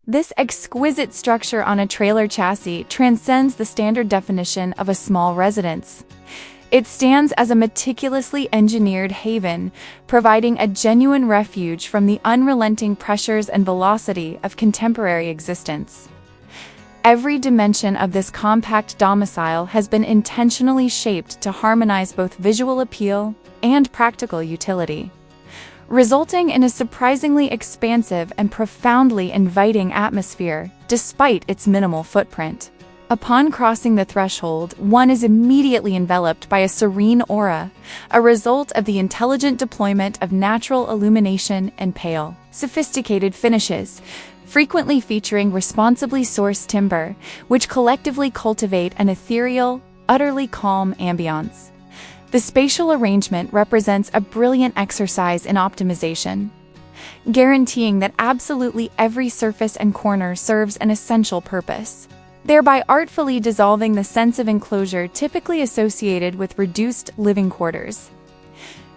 This exquisite structure on a trailer chassis transcends the standard definition of a small residence. It stands as a meticulously engineered haven, providing a genuine refuge from the unrelenting pressures and velocity of contemporary existence. Every dimension of this compact domicile has been intentionally shaped to harmonize both visual appeal and practical utility, resulting in a surprisingly expansive and profoundly inviting atmosphere, despite its minimal footprint. Upon crossing the threshold, one is immediately enveloped by a serene aura, a result of the intelligent deployment of natural illumination and pale, sophisticated finishes, frequently featuring responsibly sourced timber, which collectively cultivate an ethereal, utterly calm ambiance. The spatial arrangement represents a brilliant exercise in optimization, guaranteeing that absolutely every surface and corner serves an essential purpose, thereby artfully dissolving the sense of enclosure typically associated with reduced living quarters.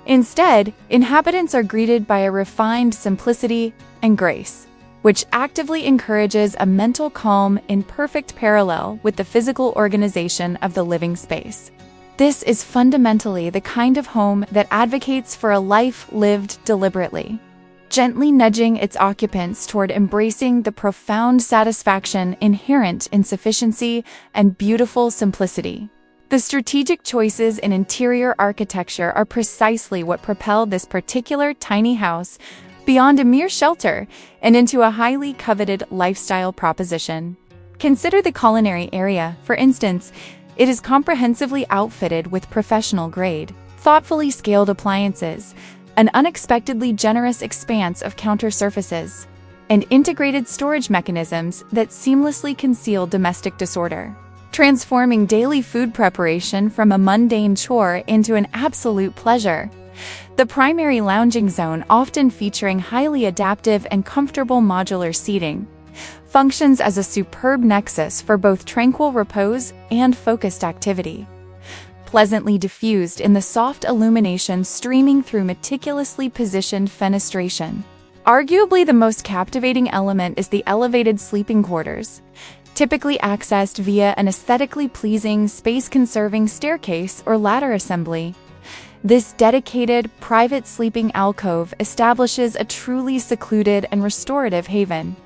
Instead, inhabitants are greeted by a refined simplicity and grace, which actively encourages a mental calm in perfect parallel with the physical organization of the living space. This is fundamentally the kind of home that advocates for a life lived deliberately, gently nudging its occupants toward embracing the profound satisfaction inherent in sufficiency and beautiful simplicity. The strategic choices in interior architecture are precisely what propelled this particular tiny house beyond a mere shelter and into a highly coveted lifestyle proposition. Consider the culinary area, for instance. It is comprehensively outfitted with professional-grade, thoughtfully scaled appliances, an unexpectedly generous expanse of counter surfaces, and integrated storage mechanisms that seamlessly conceal domestic disorder, transforming daily food preparation from a mundane chore into an absolute pleasure. The primary lounging zone, often featuring highly adaptive and comfortable modular seating, functions as a superb nexus for both tranquil repose and focused activity. Pleasantly diffused in the soft illumination streaming through meticulously positioned fenestration. Arguably the most captivating element is the elevated sleeping quarters, typically accessed via an aesthetically pleasing, space-conserving staircase or ladder assembly. This dedicated, private sleeping alcove establishes a truly secluded and restorative haven,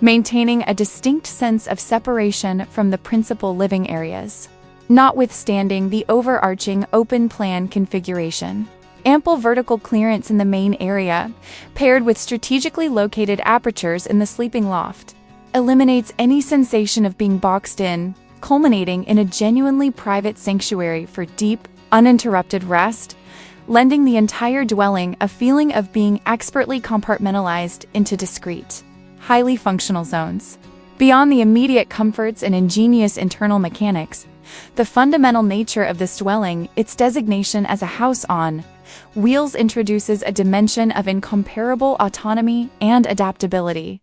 maintaining a distinct sense of separation from the principal living areas. Notwithstanding the overarching open-plan configuration, ample vertical clearance in the main area, paired with strategically located apertures in the sleeping loft, eliminates any sensation of being boxed in, culminating in a genuinely private sanctuary for deep, uninterrupted rest, lending the entire dwelling a feeling of being expertly compartmentalized into discrete, highly functional zones. Beyond the immediate comforts and ingenious internal mechanics, the fundamental nature of this dwelling, its designation as a house on wheels, introduces a dimension of incomparable autonomy and adaptability.